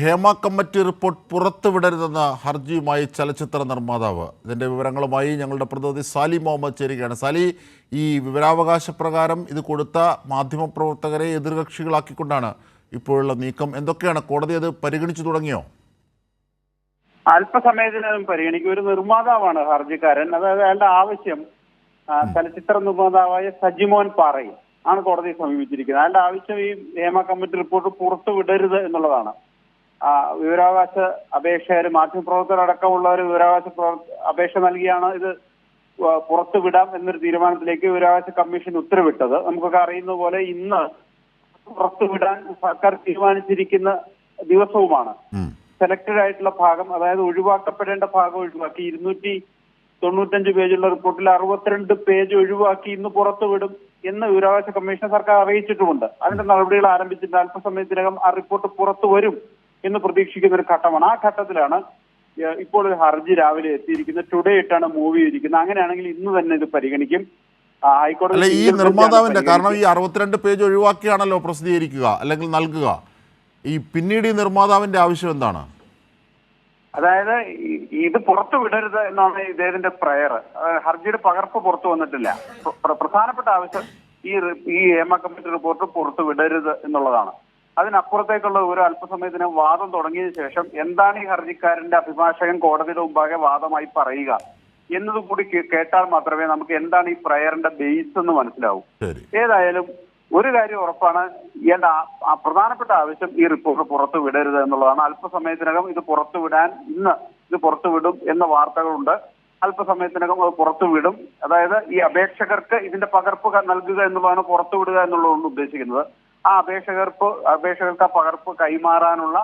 Hema committee report പുറത്തുവിടരുതെന്ന ഹർജിയുമായി ചലച്ചിത്ര നിർമ്മാതാവ്. ഇതിൻ്റെ വിവരങ്ങളുമായി ഞങ്ങളുടെ പ്രതിനിധി സാലി മുഹമ്മദ് ചേരുകയാണ്. സാലി, ഈ വിവരാവകാശ പ്രകാരം ഇത് കൊടുത്ത മാധ്യമപ്രവർത്തകരെ എതിർകക്ഷികളാക്കിക്കൊണ്ടാണ് ഇപ്പോഴുള്ള നീക്കം. എന്തൊക്കെയാണ് കോടതി അത് പരിഗണിച്ചു തുടങ്ങിയോ? അല്പസമയത്തിനകം പരിഗണിക്കും. ഒരു നിർമ്മാതാവാണ് ഹർജിക്കാരൻ. അതായത് അയാളുടെ ആവശ്യം ചലച്ചിത്ര നിർമ്മാതാവായ സജിമോൻ പാറയിൽ ആണ് കോടതിയെ സമീപിച്ചിരിക്കുന്നത്. അയാളുടെ ആവശ്യം ഈ ഹേമ കമ്മിറ്റി റിപ്പോർട്ട് പുറത്തു വിടരുത് എന്നുള്ളതാണ്. വിവരാവകാശ അപേക്ഷകർ, മാധ്യമപ്രവർത്തകരടക്കമുള്ളവർ വിവരാവകാശ അപേക്ഷ നൽകിയാണ് ഇത് പുറത്തുവിടാം എന്നൊരു തീരുമാനത്തിലേക്ക് വിവരാവകാശ കമ്മീഷൻ ഉത്തരവിട്ടത്. നമുക്കൊക്കെ അറിയുന്ന പോലെ ഇന്ന് പുറത്തുവിടാൻ സർക്കാർ തീരുമാനിച്ചിരിക്കുന്ന ദിവസവുമാണ്. സെലക്ടഡ് ആയിട്ടുള്ള ഭാഗം, അതായത് ഒഴിവാക്കപ്പെടേണ്ട ഭാഗം ഒഴിവാക്കി 295 പേജുള്ള റിപ്പോർട്ടിൽ 62 പേജ് ഒഴിവാക്കി ഇന്ന് പുറത്തുവിടും എന്ന് വിവരാവകാശ കമ്മീഷൻ സർക്കാർ അറിയിച്ചിട്ടുമുണ്ട്. അതിന്റെ നടപടികൾ ആരംഭിച്ചിട്ട് അല്പസമയത്തിനകം ആ റിപ്പോർട്ട് പുറത്തു വരും എന്ന് പ്രതീക്ഷിക്കുന്ന ഒരു ഘട്ടമാണ്. ആ ഘട്ടത്തിലാണ് ഇപ്പോൾ ഒരു ഹർജി രാവിലെ എത്തിയിരിക്കുന്നത്. ടുഡേ ഇട്ടാണ് മൂവി ഇരിക്കുന്നത്. അങ്ങനെയാണെങ്കിൽ ഇന്ന് തന്നെ ഇത് പരിഗണിക്കും. ഹൈക്കോടതി ഈ നിർമ്മാതാവിന്റെ, കാരണം ഈ 62 പേജ് ഒഴിവാക്കിയാണല്ലോ പ്രസിദ്ധീകരിക്കുക അല്ലെങ്കിൽ നൽകുക. ഈ പിന്നീട് ഈ നിർമ്മാതാവിന്റെ ആവശ്യം എന്താണ്? അതായത് ഇത് പുറത്തു വിടരുത് എന്നാണ് ഇദ്ദേഹത്തിന്റെ പ്രയർ. ഹർജിയുടെ പകർപ്പ് പുറത്തു വന്നിട്ടില്ല. പ്രധാനപ്പെട്ട ആവശ്യം ഈ ഹേമ കമ്മിറ്റി റിപ്പോർട്ട് പുറത്തു വിടരുത് എന്നുള്ളതാണ്. അതിനപ്പുറത്തേക്കുള്ള ഒരു അല്പസമയത്തിന് വാദം തുടങ്ങിയതിനു ശേഷം എന്താണ് ഈ ഹർജിക്കാരന്റെ അഭിഭാഷകൻ കോടതിയുടെ മുമ്പാകെ വാദമായി പറയുക എന്നത് കൂടി കേട്ടാൽ മാത്രമേ നമുക്ക് എന്താണ് ഈ പ്രയറിന്റെ ബേസ് എന്ന് മനസ്സിലാവൂ. ഏതായാലും ഒരു കാര്യം ഉറപ്പാണ്, ഇയാളുടെ പ്രധാനപ്പെട്ട ആവശ്യം ഈ റിപ്പോർട്ട് പുറത്തു വിടരുത് എന്നുള്ളതാണ്. അല്പസമയത്തിനകം ഇത് പുറത്തുവിടാൻ ഇന്ന് ഇത് പുറത്തുവിടും എന്ന വാർത്തകളുണ്ട്. അല്പസമയത്തിനകം അത് പുറത്തുവിടും. അതായത് ഈ അപേക്ഷകർക്ക് ഇതിന്റെ പകർപ്പ് നൽകുക എന്നുള്ളതാണ് പുറത്തുവിടുക എന്നുള്ളതാണ് ഉദ്ദേശിക്കുന്നത്. ആ അപേക്ഷകർക്ക് ആ പകർപ്പ് കൈമാറാനുള്ള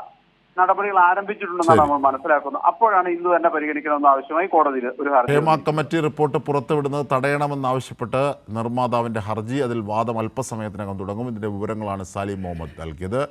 നടപടികൾ ആരംഭിച്ചിട്ടുണ്ടെന്നാണ് നമ്മൾ മനസ്സിലാക്കുന്നത്. അപ്പോഴാണ് ഇന്ന് തന്നെ പരിഗണിക്കണമെന്ന ആവശ്യമായി കോടതിയിൽ ഒരു ഹർജി. ഹേമ കമ്മിറ്റി റിപ്പോർട്ട് പുറത്തുവിടുന്നത് തടയണമെന്നാവശ്യപ്പെട്ട് നിർമ്മാതാവിന്റെ ഹർജി, അതിൽ വാദം അല്പസമയത്തിനകം തുടങ്ങും. ഇതിന്റെ വിവരങ്ങളാണ് സാലി മുഹമ്മദ് നൽകിയത്.